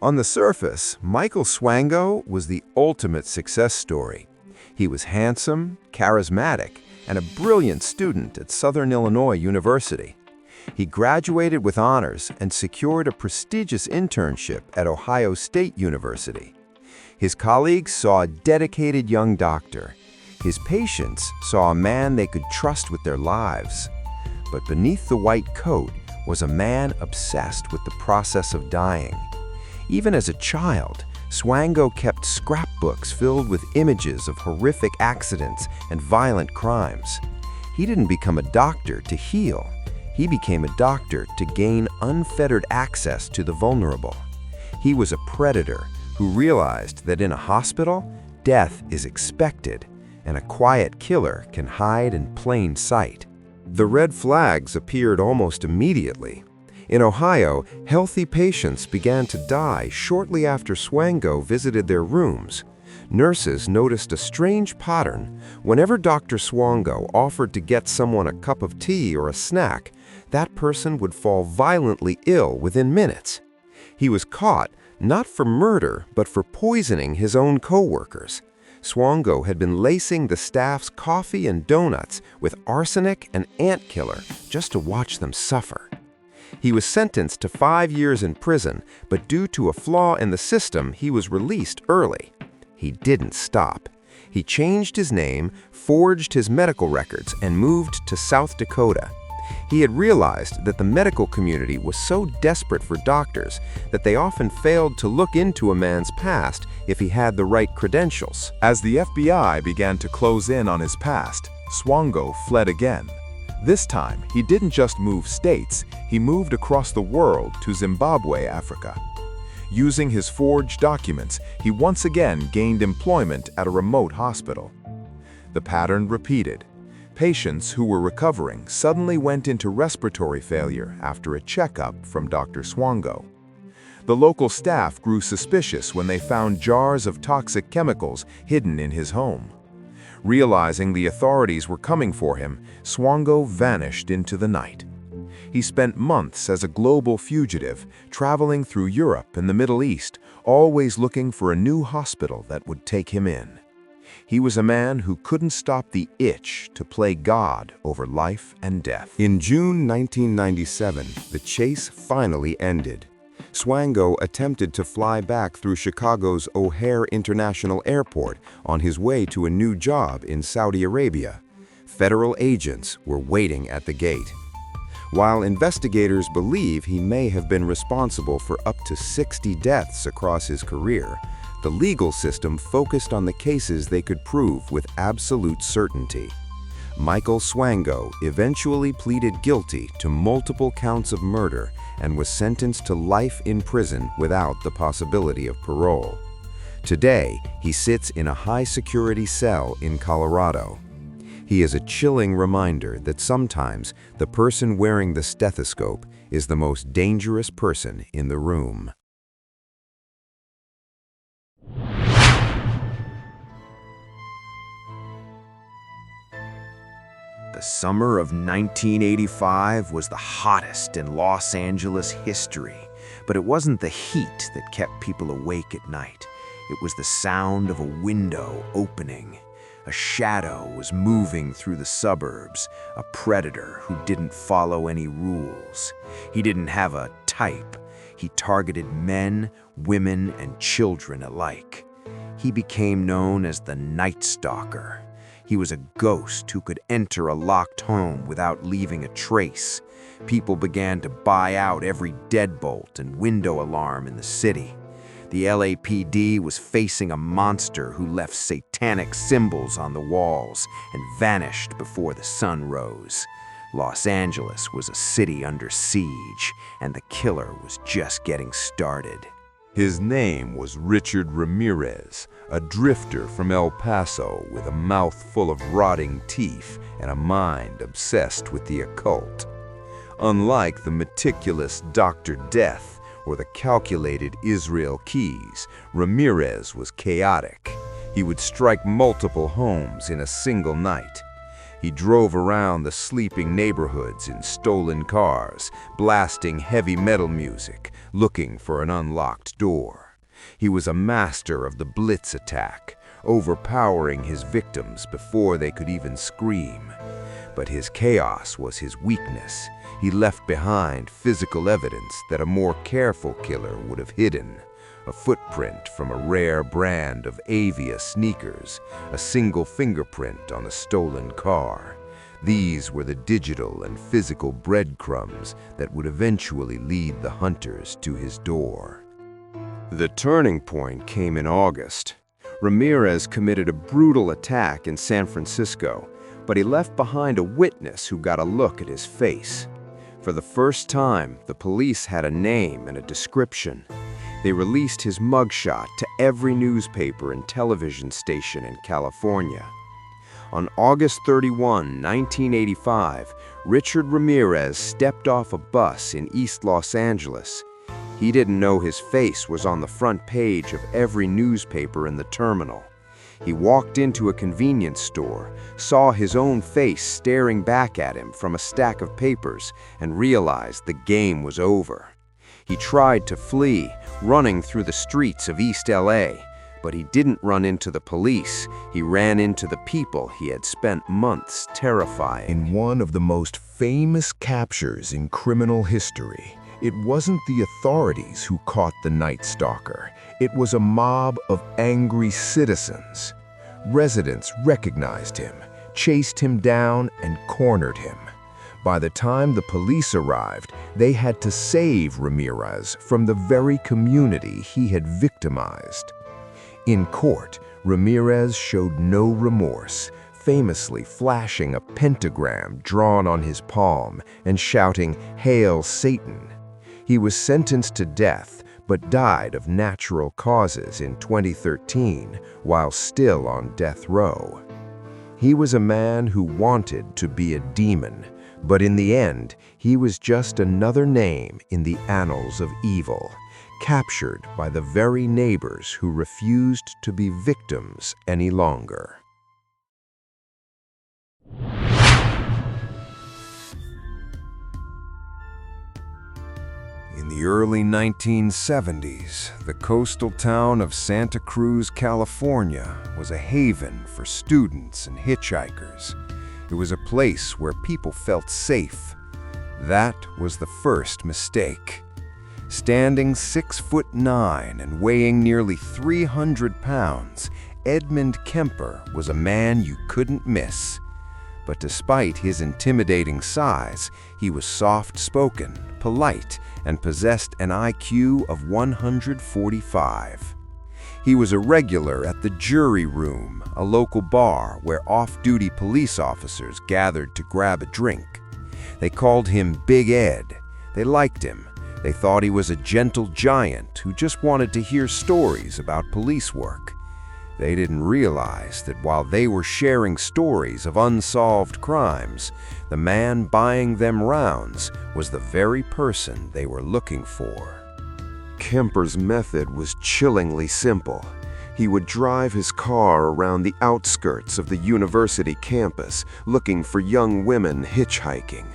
On the surface, Michael Swango was the ultimate success story. He was handsome, charismatic, and a brilliant student at Southern Illinois University. He graduated with honors and secured a prestigious internship at Ohio State University. His colleagues saw a dedicated young doctor. His patients saw a man they could trust with their lives. But beneath the white coat was a man obsessed with the process of dying. Even as a child, Swango kept scrapbooks filled with images of horrific accidents and violent crimes. He didn't become a doctor to heal. He became a doctor to gain unfettered access to the vulnerable. He was a predator who realized that in a hospital, death is expected, and a quiet killer can hide in plain sight. The red flags appeared almost immediately. In Ohio, healthy patients began to die shortly after Swango visited their rooms. Nurses noticed a strange pattern. Whenever Dr. Swango offered to get someone a cup of tea or a snack, that person would fall violently ill within minutes. He was caught, not for murder, but for poisoning his own co-workers. Swango had been lacing the staff's coffee and donuts with arsenic and ant killer just to watch them suffer. He was sentenced to 5 years in prison, but due to a flaw in the system, he was released early. He didn't stop. He changed his name, forged his medical records, and moved to South Dakota. He had realized that the medical community was so desperate for doctors that they often failed to look into a man's past if he had the right credentials. As the FBI began to close in on his past, Swango fled again. This time, he didn't just move states, he moved across the world to Zimbabwe, Africa. Using his forged documents, he once again gained employment at a remote hospital. The pattern repeated. Patients who were recovering suddenly went into respiratory failure after a checkup from Dr. Swango. The local staff grew suspicious when they found jars of toxic chemicals hidden in his home. Realizing the authorities were coming for him, Swango vanished into the night. He spent months as a global fugitive, traveling through Europe and the Middle East, always looking for a new hospital that would take him in. He was a man who couldn't stop the itch to play God over life and death. In June 1997, the chase finally ended. Swango attempted to fly back through Chicago's O'Hare International Airport on his way to a new job in Saudi Arabia. Federal agents were waiting at the gate. While investigators believe he may have been responsible for up to 60 deaths across his career, the legal system focused on the cases they could prove with absolute certainty. Michael Swango eventually pleaded guilty to multiple counts of murder and was sentenced to life in prison without the possibility of parole. Today, he sits in a high-security cell in Colorado. He is a chilling reminder that sometimes the person wearing the stethoscope is the most dangerous person in the room. The summer of 1985 was the hottest in Los Angeles history, but it wasn't the heat that kept people awake at night. It was the sound of a window opening. A shadow was moving through the suburbs, a predator who didn't follow any rules. He didn't have a type. He targeted men, women, and children alike. He became known as the Night Stalker. He was a ghost who could enter a locked home without leaving a trace. People began to buy out every deadbolt and window alarm in the city. The LAPD was facing a monster who left satanic symbols on the walls and vanished before the sun rose. Los Angeles was a city under siege, and the killer was just getting started. His name was Richard Ramirez, a drifter from El Paso with a mouth full of rotting teeth and a mind obsessed with the occult. Unlike the meticulous Dr. Death or the calculated Israel Keys, Ramirez was chaotic. He would strike multiple homes in a single night. He drove around the sleeping neighborhoods in stolen cars, blasting heavy metal music, looking for an unlocked door. He was a master of the blitz attack, overpowering his victims before they could even scream. But his chaos was his weakness. He left behind physical evidence that a more careful killer would have hidden. A footprint from a rare brand of Avia sneakers, a single fingerprint on a stolen car. These were the digital and physical breadcrumbs that would eventually lead the hunters to his door. The turning point came in August. Ramirez committed a brutal attack in San Francisco, but he left behind a witness who got a look at his face. For the first time, the police had a name and a description. They released his mugshot to every newspaper and television station in California. On August 31, 1985, Richard Ramirez stepped off a bus in East Los Angeles. He didn't know his face was on the front page of every newspaper in the terminal. He walked into a convenience store, saw his own face staring back at him from a stack of papers, and realized the game was over. He tried to flee, running through the streets of East LA, but he didn't run into the police. He ran into the people he had spent months terrifying. In one of the most famous captures in criminal history, it wasn't the authorities who caught the Night Stalker. It was a mob of angry citizens. Residents recognized him, chased him down, and cornered him. By the time the police arrived, they had to save Ramirez from the very community he had victimized. In court, Ramirez showed no remorse, famously flashing a pentagram drawn on his palm and shouting, "Hail Satan!" He was sentenced to death, but died of natural causes in 2013 while still on death row. He was a man who wanted to be a demon, but in the end, he was just another name in the annals of evil, captured by the very neighbors who refused to be victims any longer. In the early 1970s, the coastal town of Santa Cruz, California, was a haven for students and hitchhikers. It was a place where people felt safe. That was the first mistake. Standing 6'9" and weighing nearly 300 pounds, Edmund Kemper was a man you couldn't miss. But despite his intimidating size, he was soft-spoken, polite, and possessed an IQ of 145. He was a regular at the Jury Room, a local bar where off-duty police officers gathered to grab a drink. They called him Big Ed. They liked him. They thought he was a gentle giant who just wanted to hear stories about police work. They didn't realize that while they were sharing stories of unsolved crimes, the man buying them rounds was the very person they were looking for. Kemper's method was chillingly simple. He would drive his car around the outskirts of the university campus, looking for young women hitchhiking.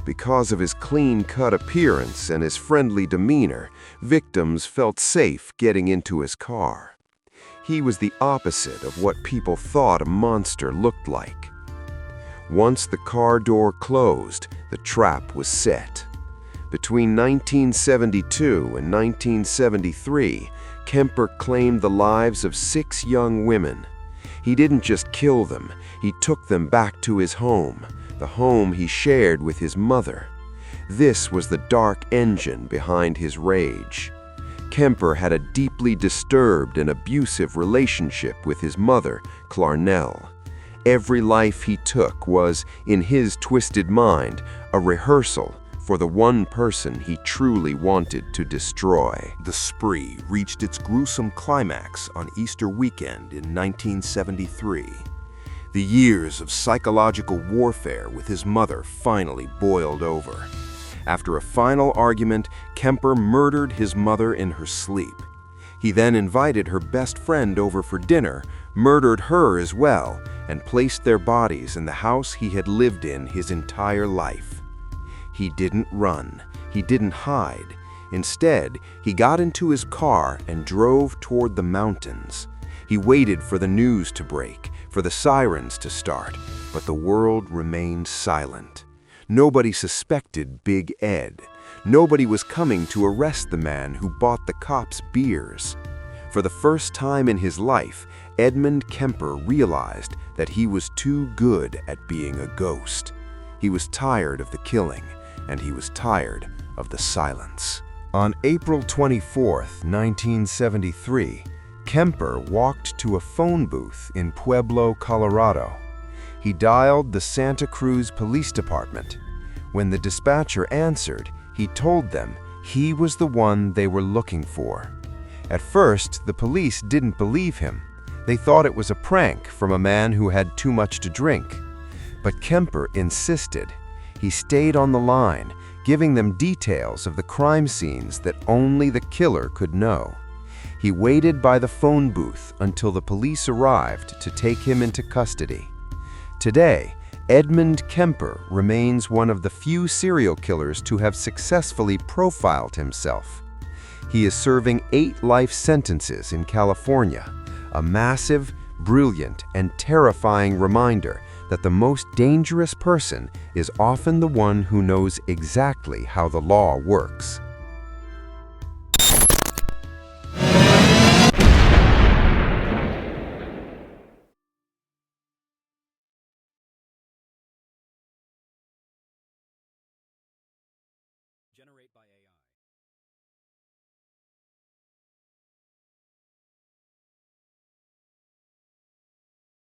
Because of his clean-cut appearance and his friendly demeanor, victims felt safe getting into his car. He was the opposite of what people thought a monster looked like. Once the car door closed, the trap was set. Between 1972 and 1973, Kemper claimed the lives of 6 young women. He didn't just kill them, he took them back to his home, the home he shared with his mother. This was the dark engine behind his rage. Kemper had a deeply disturbed and abusive relationship with his mother, Clarnell. Every life he took was, in his twisted mind, a rehearsal for the one person he truly wanted to destroy. The spree reached its gruesome climax on Easter weekend in 1973. The years of psychological warfare with his mother finally boiled over. After a final argument, Kemper murdered his mother in her sleep. He then invited her best friend over for dinner, murdered her as well, and placed their bodies in the house he had lived in his entire life. He didn't run. He didn't hide. Instead, he got into his car and drove toward the mountains. He waited for the news to break, for the sirens to start, but the world remained silent. Nobody suspected Big Ed. Nobody was coming to arrest the man who bought the cops beers. For the first time in his life, Edmund Kemper realized that he was too good at being a ghost. He was tired of the killing, and he was tired of the silence. On April 24, 1973, Kemper walked to a phone booth in Pueblo, Colorado. He dialed the Santa Cruz Police Department. When the dispatcher answered, he told them he was the one they were looking for. At first, the police didn't believe him. They thought it was a prank from a man who had too much to drink. But Kemper insisted. He stayed on the line, giving them details of the crime scenes that only the killer could know. He waited by the phone booth until the police arrived to take him into custody. Today, Edmund Kemper remains one of the few serial killers to have successfully profiled himself. He is serving 8 life sentences in California, a massive, brilliant, and terrifying reminder that the most dangerous person is often the one who knows exactly how the law works. Generate by AI.